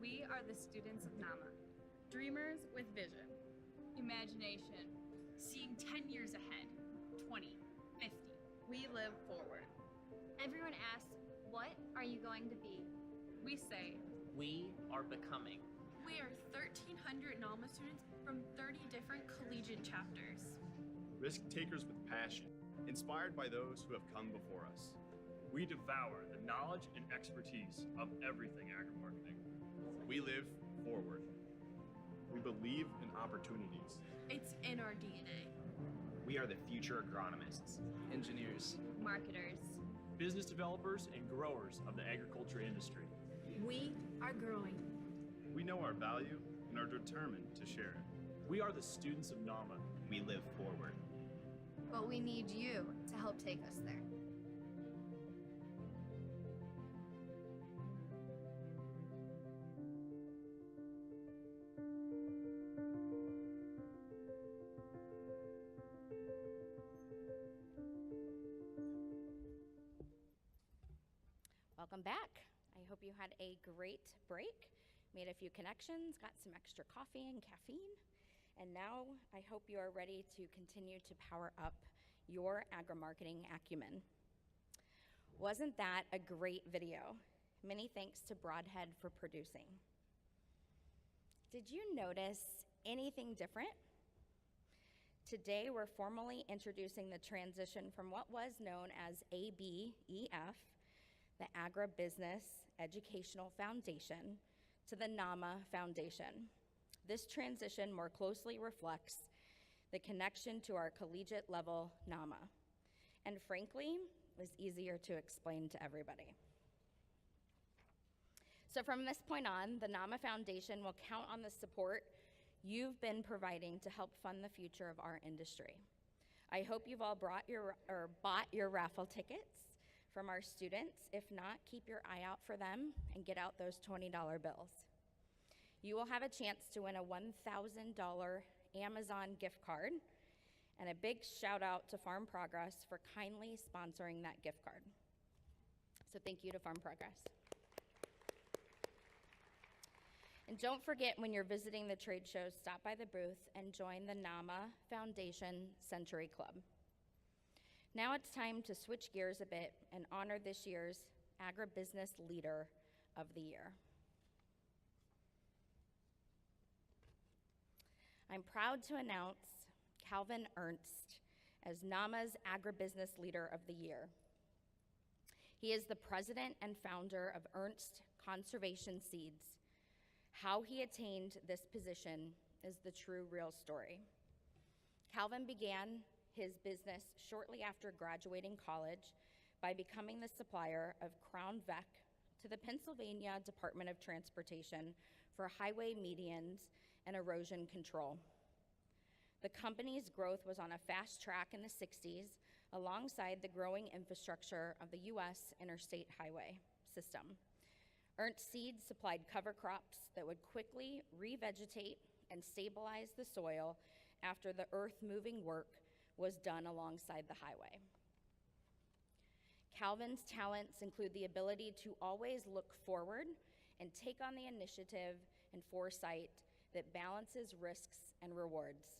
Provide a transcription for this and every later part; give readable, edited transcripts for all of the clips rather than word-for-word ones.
We are the students of NAMA. Dreamers with vision. Imagination. Seeing 10 years ahead. 20, 50. We live forward. Everyone asks, what are you going to be? We say, we are becoming. We are 1,300 NAMA students from 30 different collegiate chapters. Risk takers with passion, inspired by those who have come before us. We devour the knowledge and expertise of everything agri-marketing. We live forward. We believe in opportunities. It's in our DNA. We are the future agronomists, engineers, marketers, business developers, and growers of the agriculture industry. We are growing. We know our value and are determined to share it. We are the students of NAMA. We live forward. But we need you to help take us there. Welcome back. I hope you had a great break, made a few connections, got some extra coffee and caffeine, and now I hope you are ready to continue to power up your agri-marketing acumen. Wasn't that a great video? Many thanks to Broadhead for producing. Did you notice anything different? Today, we're formally introducing the transition from what was known as ABEF, the Agribusiness Educational Foundation, to the NAMA Foundation. This transition more closely reflects the connection to our collegiate level NAMA, and frankly, was easier to explain to everybody. So from this point on, the NAMA Foundation will count on the support you've been providing to help fund the future of our industry. I hope you've all bought your raffle tickets from our students. If not, keep your eye out for them and get out those $20 bills. You will have a chance to win a $1,000 Amazon gift card, and a big shout out to Farm Progress for kindly sponsoring that gift card. So thank you to Farm Progress. And don't forget, when you're visiting the trade shows, stop by the booth and join the NAMA Foundation Century Club. Now it's time to switch gears a bit and honor this year's Agribusiness Leader of the Year. I'm proud to announce Calvin Ernst as NAMA's Agribusiness Leader of the Year. He is the president and founder of Ernst Conservation Seeds. How he attained this position is the true, real story. Calvin began his business shortly after graduating college by becoming the supplier of Crown Vec to the Pennsylvania Department of Transportation for highway medians and erosion control. The company's growth was on a fast track in the 60s alongside the growing infrastructure of the U.S. interstate highway system. Ernst Seeds supplied cover crops that would quickly revegetate and stabilize the soil after the earth-moving work was done alongside the highway. Calvin's talents include the ability to always look forward and take on the initiative and foresight that balances risks and rewards.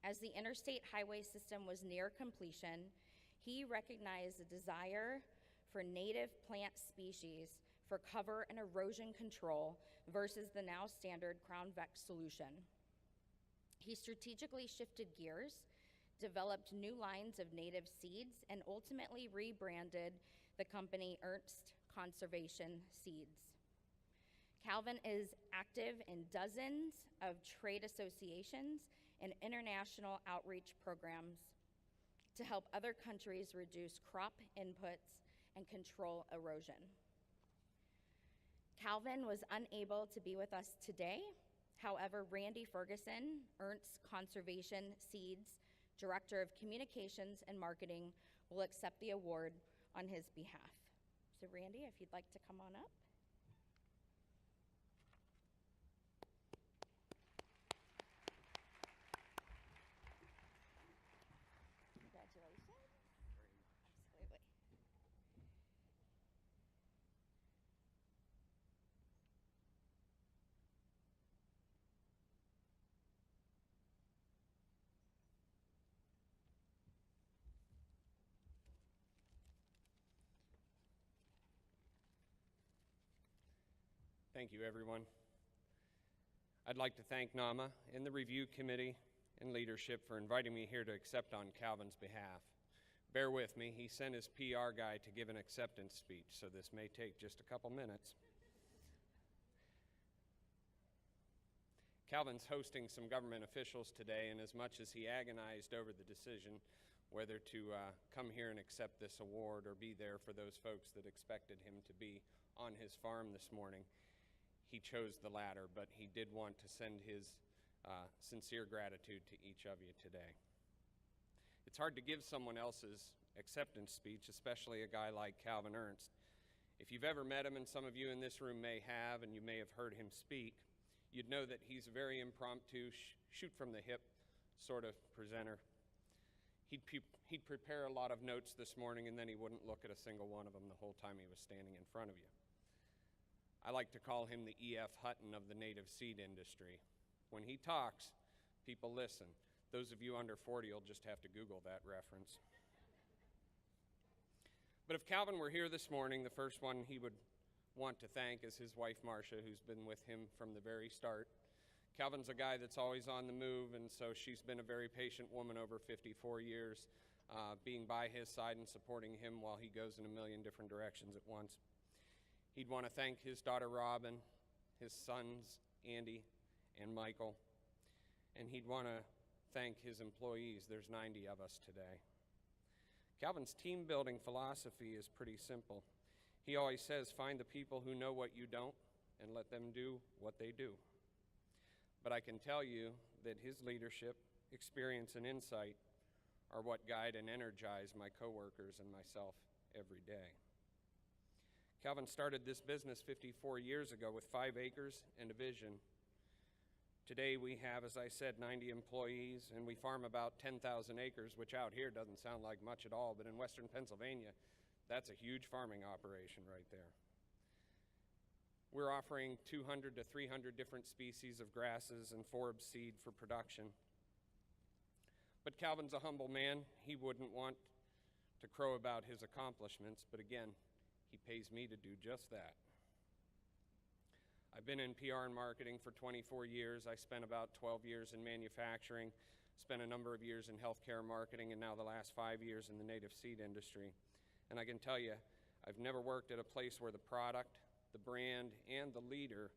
As the interstate highway system was near completion, he recognized the desire for native plant species for cover and erosion control versus the now standard Crown Vec solution. He strategically shifted gears, developed new lines of native seeds, and ultimately rebranded the company Ernst Conservation Seeds. Calvin is active in dozens of trade associations and international outreach programs to help other countries reduce crop inputs and control erosion. Calvin was unable to be with us today. However, Randy Ferguson, Ernst Conservation Seeds Director of Communications and Marketing, will accept the award on his behalf. So Randy, if you'd like to come on up. Congratulations. Absolutely. Thank you, everyone. I'd like to thank NAMA and the review committee and leadership for inviting me here to accept on Calvin's behalf. Bear with me, he sent his PR guy to give an acceptance speech, so this may take just a couple minutes. Calvin's hosting some government officials today, and as much as he agonized over the decision whether to come here and accept this award or be there for those folks that expected him to be on his farm this morning, he chose the latter, but he did want to send his sincere gratitude to each of you today. It's hard to give someone else's acceptance speech, especially a guy like Calvin Ernst. If you've ever met him, and some of you in this room may have, and you may have heard him speak, you'd know that he's a very impromptu, shoot from the hip sort of presenter. He'd prepare a lot of notes this morning, and then he wouldn't look at a single one of them the whole time he was standing in front of you. I like to call him the E.F. Hutton of the native seed industry. When he talks, people listen. Those of you under 40 will just have to Google that reference. But if Calvin were here this morning, the first one he would want to thank is his wife, Marcia, who's been with him from the very start. Calvin's a guy that's always on the move, and so she's been a very patient woman over 54 years, being by his side and supporting him while he goes in a million different directions at once. He'd want to thank his daughter, Robin, his sons, Andy and Michael, and he'd want to thank his employees. There's 90 of us today. Calvin's team-building philosophy is pretty simple. He always says, find the people who know what you don't and let them do what they do. But I can tell you that his leadership, experience, and insight are what guide and energize my coworkers and myself every day. Calvin started this business 54 years ago with 5 acres and a vision. Today we have, as I said, 90 employees, and we farm about 10,000 acres, which out here doesn't sound like much at all, but in western Pennsylvania, that's a huge farming operation right there. We're offering 200 to 300 different species of grasses and forb seed for production. But Calvin's a humble man. He wouldn't want to crow about his accomplishments, but again, he pays me to do just that. I've been in PR and marketing for 24 years. I spent about 12 years in manufacturing, spent a number of years in healthcare marketing, and now the last 5 years in the native seed industry. And I can tell you, I've never worked at a place where the product, the brand, and the leader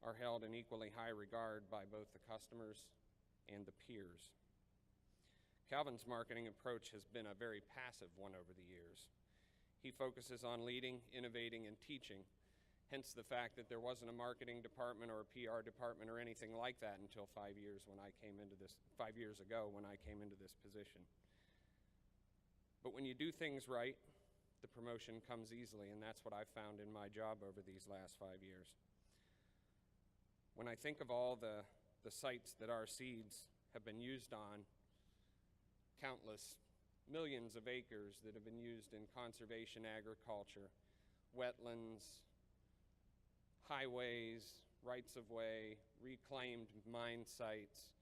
are held in equally high regard by both the customers and the peers. Calvin's marketing approach has been a very passive one over the years. He focuses on leading, innovating, and teaching, hence the fact that there wasn't a marketing department or a PR department or anything like that until 5 years ago when I came into this position. But when you do things right, the promotion comes easily, and that's what I've found in my job over these last 5 years. When I think of all the sites that our seeds have been used on, countless millions of acres that have been used in conservation agriculture, wetlands, highways, rights of way, reclaimed mine sites,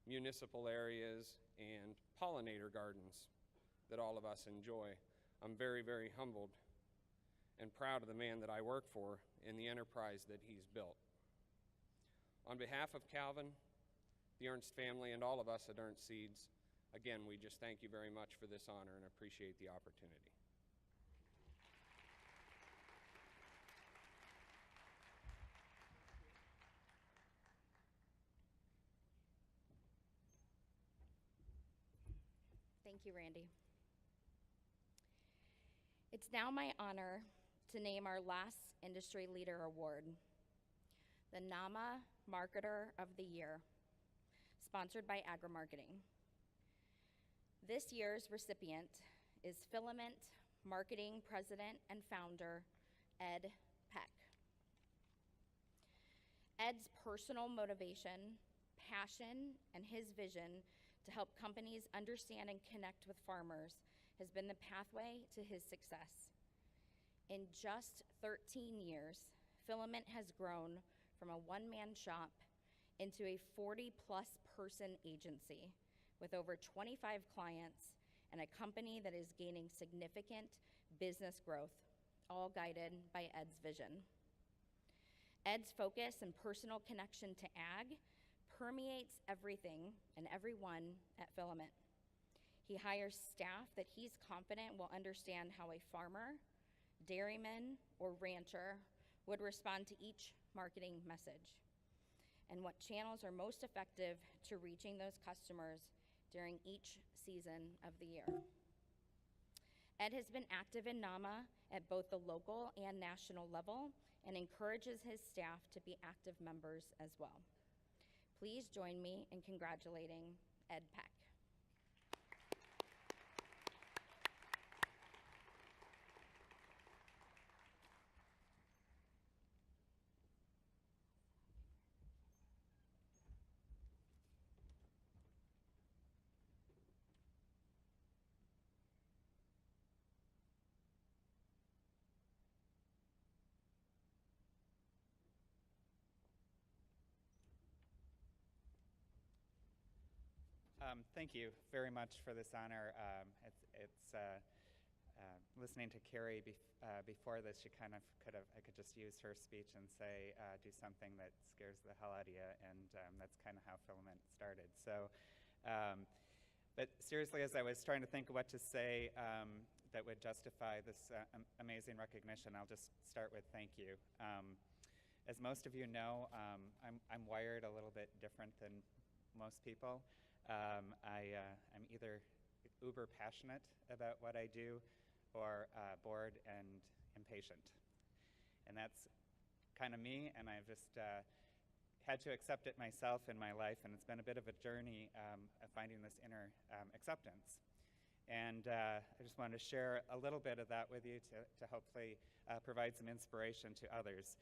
municipal areas, and pollinator gardens that all of us enjoy, I'm very, very humbled and proud of the man that I work for and the enterprise that he's built. On behalf of Calvin, the Ernst family, and all of us at Ernst Seeds, again, we just thank you very much for this honor and appreciate the opportunity. Thank you, Randy. It's now my honor to name our last Industry Leader Award, the NAMA Marketer of the Year, sponsored by Agri-Marketing. This year's recipient is Filament Marketing President and Founder, Ed Peck. Ed's personal motivation, passion, and his vision to help companies understand and connect with farmers has been the pathway to his success. In just 13 years, Filament has grown from a one-man shop into a 40-plus person agency with over 25 clients and a company that is gaining significant business growth, all guided by Ed's vision. Ed's focus and personal connection to ag permeates everything and everyone at Filament. He hires staff that he's confident will understand how a farmer, dairyman, or rancher would respond to each marketing message, and what channels are most effective to reaching those customers during each season of the year. Ed has been active in NAMA at both the local and national level and encourages his staff to be active members as well. Please join me in congratulating Ed Peck. Thank you very much for this honor. Listening to Carrie before this, I could just use her speech and say, do something that scares the hell out of you, and that's kind of how Filament started. So, but seriously, as I was trying to think of what to say that would justify this amazing recognition, I'll just start with thank you. As most of you know, I'm wired a little bit different than most people. I'm either uber passionate about what I do or bored and impatient. And that's kind of me, and I've just had to accept it myself in my life, and it's been a bit of a journey of finding this inner acceptance. And I just wanted to share a little bit of that with you to hopefully provide some inspiration to others.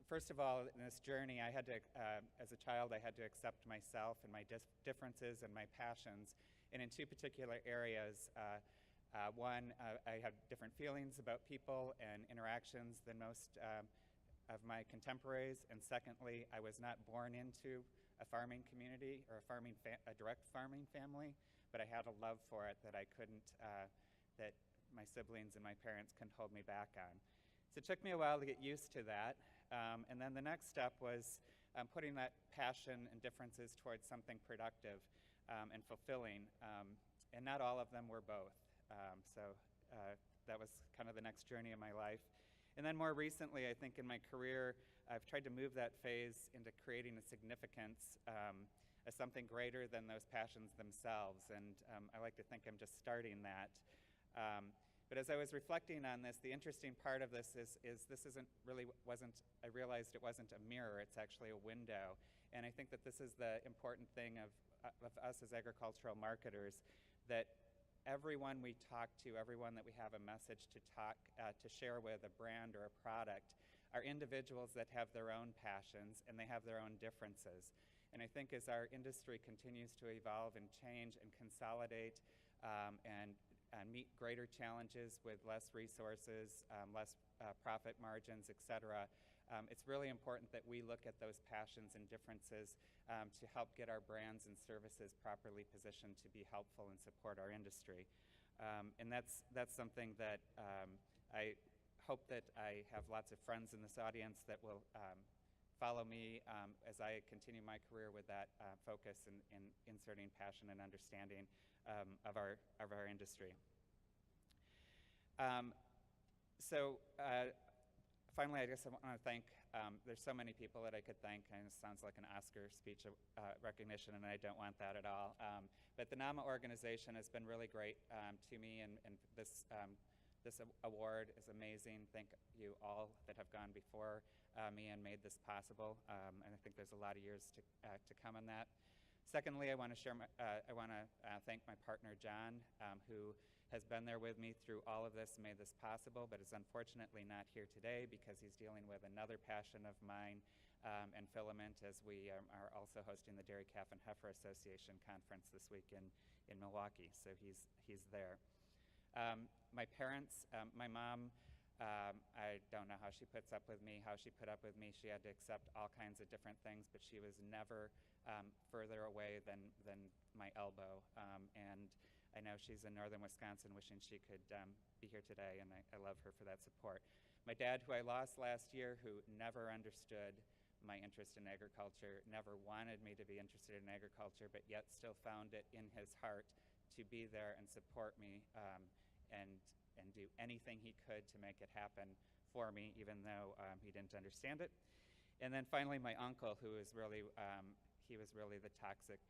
First of all, in this journey, I had to, as a child, I had to accept myself and my differences and my passions. And in two particular areas, one, I had different feelings about people and interactions than most of my contemporaries. And secondly, I was not born into a farming community or a direct farming family, but I had a love for it that I couldn't, that my siblings and my parents couldn't hold me back on. So it took me a while to get used to that. And then the next step was putting that passion and differences towards something productive and fulfilling. And not all of them were both. So that was kind of the next journey of my life. And then more recently, I think in my career, I've tried to move that phase into creating a significance as something greater than those passions themselves. And I like to think I'm just starting that. But as I was reflecting on this, the interesting part of this is this I realized it wasn't a mirror, it's actually a window. And I think that this is the important thing of us as agricultural marketers, that everyone we talk to, everyone that we have a message to share with, a brand or a product, are individuals that have their own passions and they have their own differences. And I think as our industry continues to evolve and change and consolidate and meet greater challenges with less resources, less profit margins, et cetera, it's really important that we look at those passions and differences to help get our brands and services properly positioned to be helpful and support our industry. And that's something that I hope that I have lots of friends in this audience that will follow me as I continue my career with that focus in inserting passion and understanding of our industry. Finally, I guess I want to thank, there's so many people that I could thank, and it sounds like an Oscar speech recognition, and I don't want that at all. But the NAMA organization has been really great to me, and this award is amazing. Thank you all that have gone before me and made this possible, and I think there's a lot of years to come on that. Secondly, I want to thank my partner, John, who has been there with me through all of this and made this possible, but is unfortunately not here today because he's dealing with another passion of mine and Filament, as we are also hosting the Dairy Calf and Heifer Association conference this week in Milwaukee, so he's there. My parents, my mom, I don't know how she puts up with me, how she put up with me. She had to accept all kinds of different things, but she was never further away than my elbow. And I know she's in northern Wisconsin, wishing she could be here today, and I love her for that support. My dad, who I lost last year, who never understood my interest in agriculture, never wanted me to be interested in agriculture, but yet still found it in his heart to be there and support me and do anything he could to make it happen for me, even though he didn't understand it. And then finally, my uncle, who is really, he was really the toxic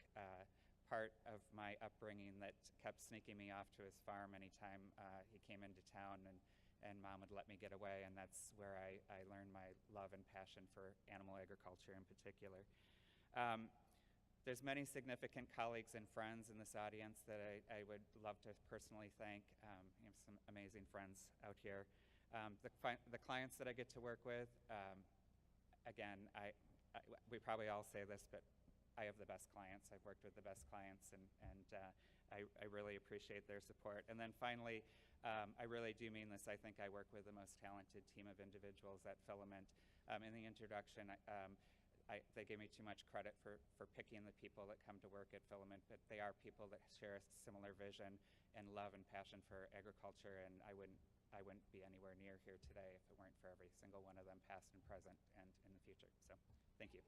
part of my upbringing that kept sneaking me off to his farm anytime he came into town, and Mom would let me get away, and that's where I learned my love and passion for animal agriculture in particular. There's many significant colleagues and friends in this audience that I would love to personally thank. I have some amazing friends out here. The clients that I get to work with, again, we probably all say this, but I have the best clients. I've worked with the best clients, and I really appreciate their support. And then finally, I really do mean this. I think I work with the most talented team of individuals at Filament. In the introduction, they gave me too much credit for picking the people that come to work at Filament, but they are people that share a similar vision and love and passion for agriculture, and I wouldn't be anywhere near here today if it weren't for every single one of them, past and present and in the future. So thank you.